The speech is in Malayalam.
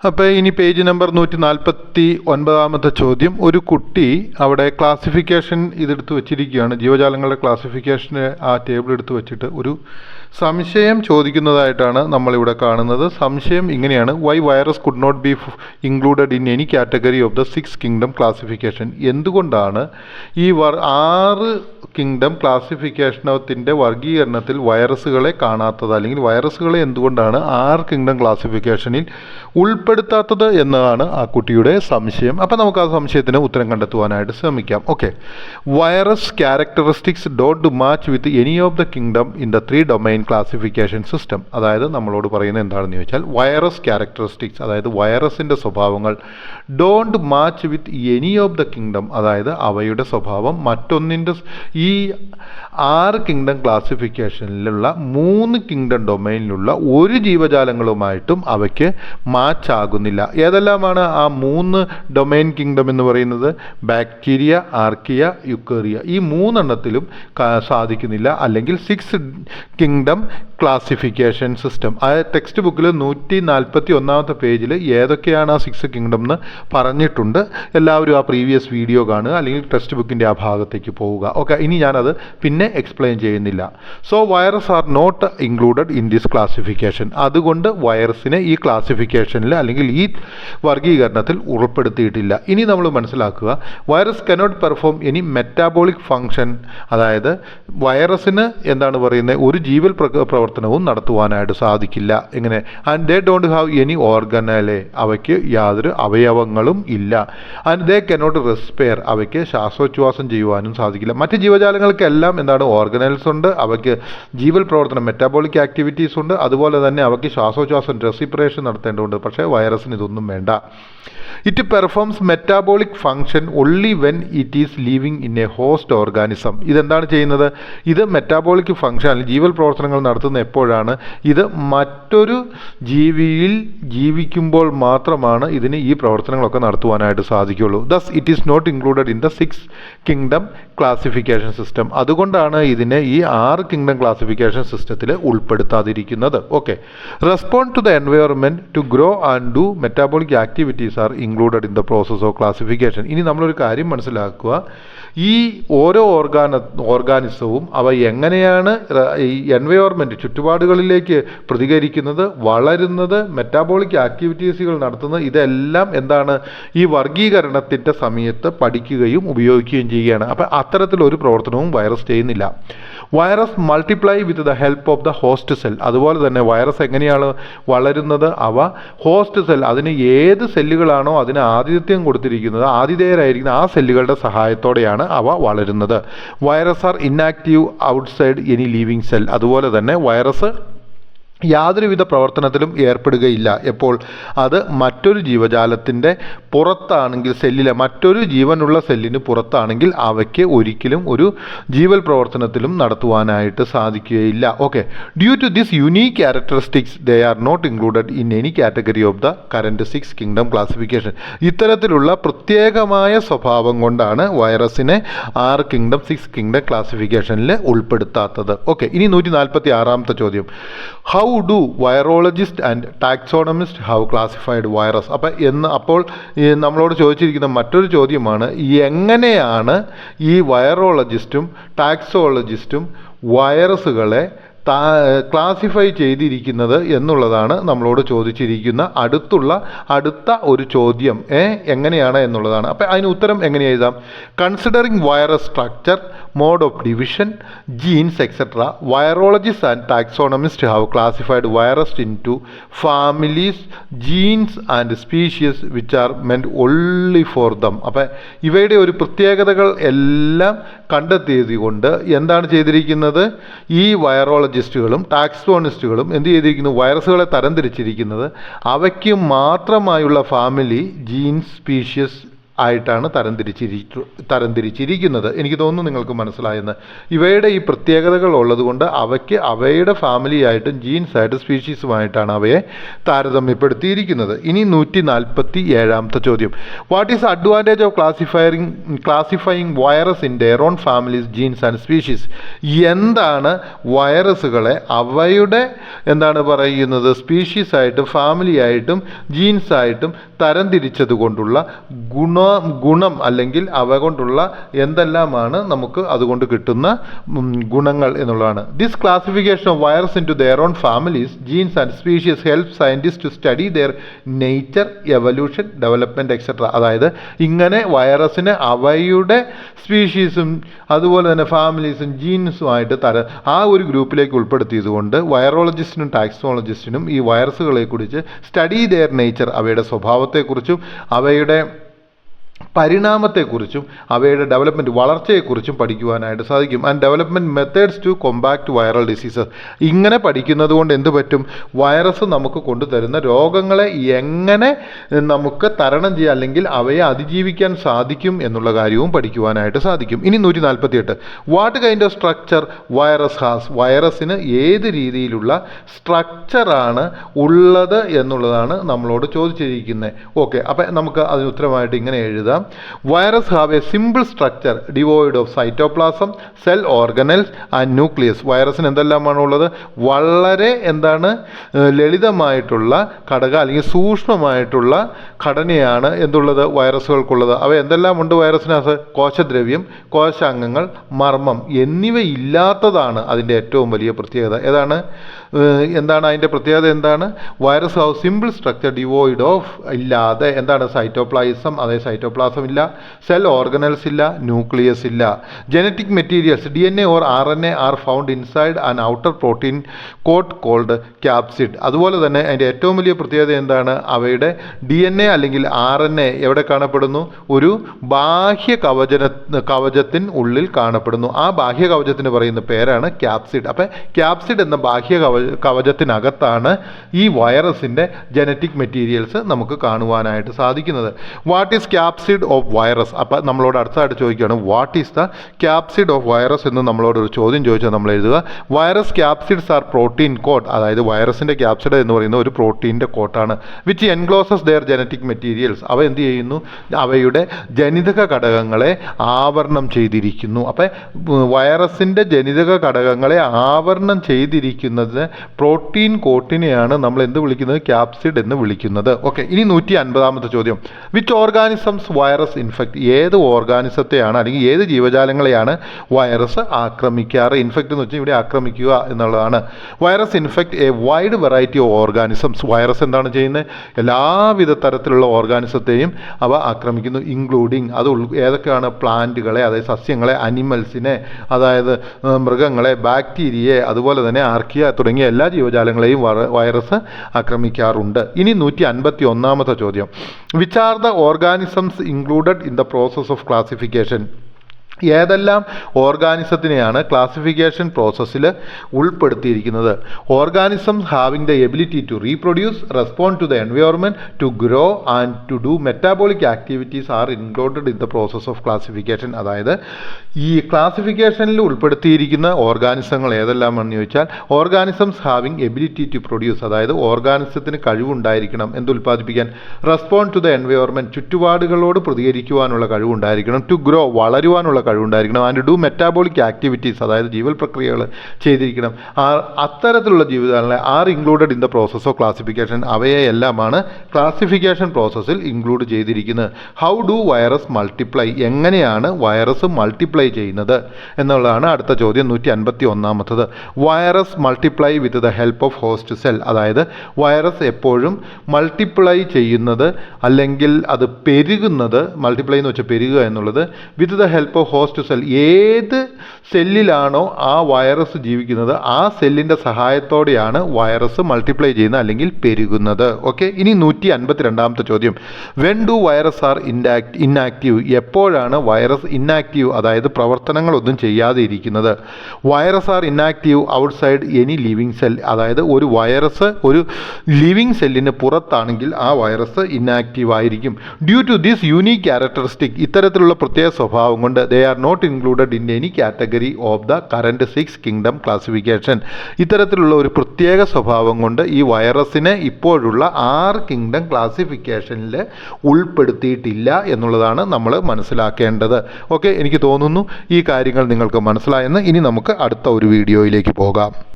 അപ്പോൾ ഇനി പേജ് നമ്പർ 149 ചോദ്യം. ഒരു കുട്ടി അവിടെ ക്ലാസിഫിക്കേഷൻ ഇതെടുത്ത് വെച്ചിരിക്കുകയാണ്, ജീവജാലങ്ങളുടെ ക്ലാസിഫിക്കേഷന് ആ ടേബിൾ എടുത്ത് വെച്ചിട്ട് ഒരു സംശയം ചോദിക്കുന്നതായിട്ടാണ് നമ്മളിവിടെ കാണുന്നത്. സംശയം ഇങ്ങനെയാണ്: why virus could not be included in any category of the 6 kingdom classification. എന്തുകൊണ്ടാണ് ഈ 6 കിങ്ഡം ക്ലാസിഫിക്കേഷനത്തിൻ്റെ വർഗീകരണത്തിൽ വൈറസുകളെ കാണാത്തത്, അല്ലെങ്കിൽ വൈറസുകളെ എന്തുകൊണ്ടാണ് 6 കിങ്ഡം ക്ലാസിഫിക്കേഷനിൽ ഉൾപ്പെടുത്താത്തത് എന്നതാണ് ആ കുട്ടിയുടെ സംശയം. അപ്പം നമുക്ക് ആ സംശയത്തിന് ഉത്തരം കണ്ടെത്തുവാനായിട്ട് ശ്രമിക്കാം. Okay, virus characteristics don't match with any of the kingdom in the 3 domain classification system. അതായത് നമ്മളോട് പറയുന്നത് എന്താണെന്ന് ചോദിച്ചാൽ, വൈറസ് ക്യാരക്ടറിസ്റ്റിക്സ്, അതായത് വൈറസിൻ്റെ സ്വഭാവങ്ങൾ don't match with any of the kingdom, അതായത് അവയുടെ സ്വഭാവം മറ്റൊന്നിൻ്റെ ഈ 6 കിങ്ഡം ക്ലാസിഫിക്കേഷനിലുള്ള 3 കിങ്ഡം ഡൊമൈനിലുള്ള ഒരു ജീവജാലങ്ങളുമായിട്ടും അവയ്ക്ക് മാച്ച് ആകുന്നില്ല. ഏതെല്ലാമാണ് ആ 3 ഡൊമൈൻ കിങ്ഡം എന്ന് പറയുന്നത്? Bacteria, archaea, eukarya. ഈ 3 എണ്ണത്തിലും സാധിക്കുന്നില്ല. അല്ലെങ്കിൽ 6 കിങ്ഡം ക്ലാസിഫിക്കേഷൻ സിസ്റ്റം. ആ ടെക്സ്റ്റ് ബുക്കിൽ 141 പേജിൽ ഏതൊക്കെയാണ് ആ 6 കിങ്ഡം എന്ന് പറഞ്ഞിട്ടുണ്ട്. എല്ലാവരും ആ പ്രീവിയസ് വീഡിയോ കാണുക, അല്ലെങ്കിൽ ടെക്സ്റ്റ് ബുക്കിൻ്റെ ആ ഭാഗത്തേക്ക് പോവുക. ഓക്കെ, ഇനി ഞാനത് പിന്നെ എക്സ്പ്ലെയിൻ ചെയ്യുന്നില്ല. So virus are not included in this classification. അതുകൊണ്ട് വൈറസിനെ ഈ ക്ലാസിഫിക്കേഷനിൽ അല്ലെങ്കിൽ ഈ വർഗീകരണത്തിൽ ഉൾപ്പെടുത്തിയിട്ടില്ല. ഇനി നമ്മൾ മനസ്സിലാക്കുക, virus cannot perform any metabolic function. അതായത് വൈറസിന് എന്താണ് പറയുന്നത്, ഒരു ജീവൽ പ്രവർത്തനവും നടത്തുവാനായിട്ട് സാധിക്കില്ല. എങ്ങനെ? And they don't have any organelle, അവയ്ക്ക് യാതൊരു അവയവങ്ങളും ഇല്ല. ആൻഡ് ദേ കനോട്ട് റെസ്പയർ, അവയ്ക്ക് ശ്വാസോച്ഛ്വാസം ചെയ്യുവാനും സാധിക്കില്ല. മറ്റ് ജീവജാലങ്ങൾക്കെല്ലാം എന്താണ്, ഓർഗനൽസ് ഉണ്ട്, അവയ്ക്ക് ജീവൽ പ്രവർത്തനം മെറ്റാബോളിക് ആക്ടിവിറ്റീസ് ഉണ്ട്, അതുപോലെ തന്നെ അവയ്ക്ക് ശ്വാസോച്ഛ്വാസം റെസിപ്പിറേഷൻ നടത്തേണ്ടതുണ്ട്. പക്ഷേ വൈറസിന് ഇതൊന്നും വേണ്ട. It performs metabolic function only when it is living in A host organism. ഇതെന്താണ് ചെയ്യുന്നത്? ഇത് മെറ്റാബോളിക് ഫങ്ഷൻ അല്ലെങ്കിൽ ജീവൽ പ്രവർത്തനങ്ങൾ നടത്തുന്ന എപ്പോഴാണ്? ഇത് മറ്റൊരു ജീവിയിൽ ജീവിക്കുമ്പോൾ മാത്രമാണ് ഇതിന് ഈ പ്രവർത്തനങ്ങളൊക്കെ നടത്തുവാനായിട്ട് സാധിക്കുകയുള്ളൂ. Thus it is not included in the 6 kingdom classification system. അതുകൊണ്ടാണ് ഇതിനെ ഈ 6 കിങ്ഡം ക്ലാസിഫിക്കേഷൻ സിസ്റ്റത്തിൽ ഉൾപ്പെടുത്താതിരിക്കുന്നത്. Okay, respond to the environment to grow and do metabolic activities are included in the process of classification. ഇനി നമ്മളൊരു കാര്യം മനസ്സിലാക്കുക, ഈ ഓരോ ഓർഗാനിസവും അവ എങ്ങനെയാണ് ഈ എൻവയോൺമെൻറ്റ് ചുറ്റുപാടുകളിലേക്ക് പ്രതികരിക്കുന്നത്, വളരുന്നത്, മെറ്റാബോളിക് ആക്ടിവിറ്റീസുകൾ നടത്തുന്നത്, ഇതെല്ലാം എന്താണ്, ഈ വർഗീകരണത്തിൻ്റെ സമയത്ത് പഠിക്കുകയും ഉപയോഗിക്കുകയും ചെയ്യുകയാണ്. അപ്പം അത്തരത്തിലൊരു പ്രവർത്തനവും വൈറസ് ചെയ്യുന്നില്ല. Virus multiply with the help of the host cell. അതുപോലെ തന്നെ വൈറസ് എങ്ങനെയാണ് വളരുന്നത്? അവ ഹോസ്റ്റ് സെൽ, അതിന് ഏത് സെല്ലുകളാണോ അതിന് ആതിഥ്യം കൊടുത്തിരിക്കുന്നത്, ആതിഥേയരായിരിക്കുന്ന ആ സെല്ലുകളുടെ സഹായത്തോടെയാണ് അവ വളരുന്നത്. Virus are inactive outside any living cell. അതുപോലെ തന്നെ വൈറസ് യാതൊരുവിധ പ്രവർത്തനത്തിലും ഏർപ്പെടുകയില്ല. എപ്പോൾ? അത് മറ്റൊരു ജീവജാലത്തിൻ്റെ പുറത്താണെങ്കിൽ, സെല്ലിലെ മറ്റൊരു ജീവനുള്ള സെല്ലിന് പുറത്താണെങ്കിൽ അവയ്ക്ക് ഒരിക്കലും ഒരു ജീവൽ പ്രവർത്തനത്തിലും നടത്തുവാനായിട്ട് സാധിക്കുകയില്ല. Okay, due to this unique characteristics they are not included in any category of the current 6 kingdom classification. ഇത്തരത്തിലുള്ള പ്രത്യേകമായ സ്വഭാവം കൊണ്ടാണ് വൈറസിനെ 6 കിങ്ഡം 6 കിങ്ഡം ക്ലാസിഫിക്കേഷനിൽ ഉൾപ്പെടുത്താത്തത്. ഓക്കെ, ഇനി 146 ചോദ്യം. How do virologist and taxonomist have classified virus. അപ്പോൾ നമ്മളോട് ചോദിച്ചിരിക്കുന്ന മറ്റൊരു ചോദ്യമാണ്, എങ്ങനെയാണ് ഈ വൈറോളജിസ്റ്റും ടാക്സോളജിസ്റ്റും വൈറസുകളെ ക്ലാസിഫൈ ചെയ്തിരിക്കുന്നത് എന്നുള്ളതാണ് നമ്മളോട് ചോദിച്ചിരിക്കുന്ന അടുത്ത ഒരു ചോദ്യം. എങ്ങനെയാണ് എന്നുള്ളതാണ്. അപ്പോൾ അതിന് ഉത്തരം എങ്ങനെ എഴുതാം? Considering virus structure, mode of division, genes etcetera, virologist and taxonomist have classified virus into families, genes and species which are meant only for them. അപ്പം ഇവയുടെ ഒരു പ്രത്യേകതകൾ എല്ലാം കണ്ടെത്തിയത് കൊണ്ട് എന്താണ് ചെയ്തിരിക്കുന്നത്? ഈ വൈറോളജിസ്റ്റുകളും ടാക്സോണിസ്റ്റുകളും എന്ത് ചെയ്തിരിക്കുന്നു? വൈറസുകളെ തരംതിരിച്ചിരിക്കുന്നത് അവയ്ക്ക് മാത്രമായുള്ള ഫാമിലി, ജീൻസ്, സ്പീഷ്യസ് ആയിട്ടാണ് തരംതിരിച്ചിരിക്കുന്നത്. എനിക്ക് തോന്നുന്നു നിങ്ങൾക്ക് മനസ്സിലായെന്ന്. ഇവയുടെ ഈ പ്രത്യേകതകൾ ഉള്ളതുകൊണ്ട് അവയ്ക്ക് അവയുടെ ഫാമിലിയായിട്ടും ജീൻസായിട്ടും സ്പീഷീസുമായിട്ടാണ് അവയെ താരതമ്യപ്പെടുത്തിയിരിക്കുന്നത്. ഇനി 147ാമത്തെ ചോദ്യം. What is advantage of classifying virus in their own families, genes and species? എന്താണ് വൈറസുകളെ അവയുടെ സ്പീഷീസായിട്ടും ഫാമിലിയായിട്ടും ജീൻസായിട്ടും തരംതിരിച്ചത് കൊണ്ടുള്ള ഗുണം അല്ലെങ്കിൽ അവ കൊണ്ടുള്ള എന്തെല്ലാമാണ് നമുക്ക് അതുകൊണ്ട് കിട്ടുന്ന ഗുണങ്ങൾ എന്നുള്ളതാണ്. This classification of virus into their own families, genes and species help scientist to study their nature, evolution, development etcetera. അതായത് ഇങ്ങനെ വൈറസിനെ അവയുടെ സ്പീഷീസും അതുപോലെ തന്നെ ഫാമിലീസും ജീൻസുമായിട്ട് ആ ഒരു ഗ്രൂപ്പിലേക്ക് ഉൾപ്പെടുത്തിയതുകൊണ്ട് വൈറോളജിസ്റ്റിനും ടാക്സോളജിസ്റ്റിനും ഈ വൈറസുകളെക്കുറിച്ച് സ്റ്റഡി ദെയർ നേച്ചർ, അവയുടെ സ്വഭാവത്തെക്കുറിച്ചും അവയുടെ പരിണാമത്തെക്കുറിച്ചും അവയുടെ ഡെവലപ്മെൻറ്റ് വളർച്ചയെക്കുറിച്ചും പഠിക്കുവാനായിട്ട് സാധിക്കും. And development methods to combat viral diseases. ഇങ്ങനെ പഠിക്കുന്നത് കൊണ്ട് എന്ത് പറ്റും? വൈറസ് നമുക്ക് കൊണ്ടുതരുന്ന രോഗങ്ങളെ എങ്ങനെ നമുക്ക് തരണം ചെയ്യാം അല്ലെങ്കിൽ അവയെ അതിജീവിക്കാൻ സാധിക്കും എന്നുള്ള കാര്യവും പഠിക്കുവാനായിട്ട് സാധിക്കും. ഇനി 148. What kind of structure virus has? വൈറസിന് ഏത് രീതിയിലുള്ള സ്ട്രക്ചറാണ് ഉള്ളത് എന്നുള്ളതാണ് നമ്മളോട് ചോദിച്ചിരിക്കുന്നത്. ഓക്കെ, അപ്പം നമുക്ക് അതിന് ഉത്തരമായിട്ട് ഇങ്ങനെ എഴുതാം. Virus have a simple structure devoid of cytoplasm, cell organelles and nucleus. വൈറസിന് എന്തെല്ലാമാണ് ഉള്ളത്? വളരെ ലളിതമായിട്ടുള്ള ഘടക അല്ലെങ്കിൽ സൂക്ഷ്മമായിട്ടുള്ള ഘടനയാണ് എന്തുള്ളത്? വൈറസുകൾക്കുള്ളത്. അവ എന്തെല്ലാം ഉണ്ട് വൈറസിനകത്ത്? കോശദ്രവ്യം, കോശാംഗങ്ങൾ, മർമ്മം എന്നിവയില്ലാത്തതാണ് അതിൻ്റെ ഏറ്റവും വലിയ പ്രത്യേകത. എന്താണ് അതിൻ്റെ പ്രത്യേകത? Virus have simple structure devoid of, ഇല്ലാതെ സൈറ്റോപ്ലാസം, അതായത് സൈറ്റോപ്ലാസം ഇല്ല, സെൽ ഓർഗനൽസ് ഇല്ല, ന്യൂക്ലിയസ് ഇല്ല. Genetic materials DNA or RNA are found inside and outer protein coat called capsid. അതുപോലെ തന്നെ അതിൻ്റെ ഏറ്റവും വലിയ പ്രത്യേകത അവയുടെ DNA അല്ലെങ്കിൽ RNA എവിടെ കാണപ്പെടുന്നു? ഒരു ബാഹ്യ കവചത്തിന് ഉള്ളിൽ കാണപ്പെടുന്നു. ആ ബാഹ്യ കവചത്തിന് പറയുന്ന പേരാണ് ക്യാപ്സിഡ്. അപ്പം ക്യാപ്സിഡ് എന്ന ബാഹ്യ കവചത്തിനകത്താണ് ഈ വൈറസിൻ്റെ ജനറ്റിക് മെറ്റീരിയൽസ് നമുക്ക് കാണുവാനായിട്ട് സാധിക്കുന്നത്. What is capsid of virus? അപ്പം നമ്മളോട് അടുത്തായിട്ട് ചോദിക്കുകയാണ് what is the capsid of virus എന്ന് നമ്മളോട് ഒരു ചോദ്യം ചോദിച്ചാൽ നമ്മൾ എഴുതുക virus capsids are protein coat. അതായത് വൈറസിൻ്റെ ക്യാപ്സിഡ് എന്ന് പറയുന്ന ഒരു പ്രോട്ടീൻ്റെ കോട്ടാണ്. Which encloses their genetic materials. അവ എന്ത് ചെയ്യുന്നു? അവയുടെ ജനിതക ഘടകങ്ങളെ ആവരണം ചെയ്തിരിക്കുന്നു. അപ്പം വൈറസിൻ്റെ ജനിതക ഘടകങ്ങളെ ആവരണം ചെയ്തിരിക്കുന്നത് പ്രോട്ടീൻ കോട്ടിനെയാണ് നമ്മൾ എന്ത് വിളിക്കുന്നത്? ക്യാപ്സിഡ് എന്ന് വിളിക്കുന്നത്. ഓക്കെ, ഇനി 150ാമത്തെ ചോദ്യം. Which organisms virus infect? ഏത് ഓർഗാനിസത്തെയാണ് അല്ലെങ്കിൽ ഏത് ജീവജാലങ്ങളെയാണ് വൈറസ് ആക്രമിക്കാറ്? ഇൻഫെക്റ്റ് എന്ന് വെച്ചാൽ ഇവിടെ ആക്രമിക്കുക എന്നുള്ളതാണ്. Virus infect A wide variety of organisms. Virus എന്താണ് ചെയ്യുന്നത്? എല്ലാവിധ തരത്തിലുള്ള ഓർഗാനിസത്തെയും അവ ആക്രമിക്കുന്നു. ഇൻക്ലൂഡിങ് ഏതൊക്കെയാണ്? പ്ലാന്റുകളെ, അതായത് സസ്യങ്ങളെ, അനിമൽസിനെ, അതായത് മൃഗങ്ങളെ, ബാക്ടീരിയയെ, അതുപോലെ തന്നെ ആർക്കിയ തുടങ്ങിയ എല്ലാ ജീവജാലങ്ങളെയും വൈറസ് ആക്രമിക്കാറുണ്ട്. ഇനി 151ാമത്തെ ചോദ്യം. Which are the organisms included in the process of classification? ഏതെല്ലാം ഓർഗാനിസത്തിനെയാണ് ക്ലാസിഫിക്കേഷൻ പ്രോസസ്സിൽ ഉൾപ്പെടുത്തിയിരിക്കുന്നത്? Organisms having the ability to reproduce, respond to the environment, to grow and to do metabolic activities are included in the process of classification. അതായത് ഈ ക്ലാസിഫിക്കേഷനിൽ ഉൾപ്പെടുത്തിയിരിക്കുന്ന ഓർഗാനിസങ്ങൾ ഏതെല്ലാമാണെന്ന് ചോദിച്ചാൽ organisms having ability to produce, അതായത് ഓർഗാനിസത്തിന് കഴിവുണ്ടായിരിക്കണം എന്തുൽപ്പാദിപ്പിക്കാൻ. റെസ്പോണ്ട് ടു ദ എൻവയോൺമെൻറ്റ്, ചുറ്റുപാടുകളോട് പ്രതികരിക്കുവാനുള്ള കഴിവുണ്ടായിരിക്കണം. ടു ഗ്രോ, വളരുവാനുള്ള കഴിവുണ്ടായിരിക്കണം. ആൻഡ് ഡു മെറ്റാബോളിക് ആക്ടിവിറ്റീസ്, അതായത് ജീവൽ പ്രക്രിയകൾ ചെയ്തിരിക്കണം. അത്തരത്തിലുള്ള ജീവിതങ്ങളെ are included in the process of classification. അവയെ എല്ലാമാണ് ക്ലാസിഫിക്കേഷൻ പ്രോസസ്സിൽ ഇൻക്ലൂഡ് ചെയ്തിരിക്കുന്നത്. How do virus multiply? എങ്ങനെയാണ് വൈറസ് മൾട്ടിപ്ലൈ ചെയ്യുന്നത് എന്നുള്ളതാണ് അടുത്ത ചോദ്യം. 151ാമത്തത്. Virus multiply with the help of host cell. അതായത് വൈറസ് എപ്പോഴും മൾട്ടിപ്ലൈ ചെയ്യുന്നത് അല്ലെങ്കിൽ അത് പെരുകുന്നത്, മൾട്ടിപ്ലൈ എന്ന് വെച്ചാൽ പെരുകുക എന്നുള്ളത്, with the help of host cell, ഏത് സെല്ലിലാണോ ആ വൈറസ് ജീവിക്കുന്നത് ആ സെല്ലിൻ്റെ സഹായത്തോടെയാണ് വൈറസ് മൾട്ടിപ്ലൈ ചെയ്യുന്നത് അല്ലെങ്കിൽ പെരുകുന്നത്. ഓക്കെ, ഇനി 152ാമത്തെ ചോദ്യം, when do virus are inactive? എപ്പോഴാണ് വൈറസ് ഇന്നാക്റ്റീവ്, അതായത് പ്രവർത്തനങ്ങളൊന്നും ചെയ്യാതെ ഇരിക്കുന്നത്? Virus are inactive outside any living cell, അതായത് ഒരു വൈറസ് ഒരു ലിവിങ് സെല്ലിന് പുറത്താണെങ്കിൽ ആ വൈറസ് ഇന്നാക്റ്റീവ് ആയിരിക്കും. Due to this unique characteristic, ഇത്തരത്തിലുള്ള പ്രത്യേക സ്വഭാവം കൊണ്ട് they are not included in any category of the current 6 kingdom classification. ഇത്തരത്തിലുള്ള ഒരു പ്രത്യേക സ്വഭാവം കൊണ്ട് ഈ വൈറസിനെ ഇപ്പോഴുള്ള 6 കിങ്ഡം ക്ലാസിഫിക്കേഷനിൽ ഉൾപ്പെടുത്തിയിട്ടില്ല എന്നുള്ളതാണ് നമ്മൾ മനസ്സിലാക്കേണ്ടത്. ഓക്കെ, എനിക്ക് തോന്നുന്നു ഈ കാര്യങ്ങൾ നിങ്ങൾക്ക് മനസ്സിലായെന്ന്. ഇനി നമുക്ക് അടുത്ത ഒരു വീഡിയോയിലേക്ക് പോകാം.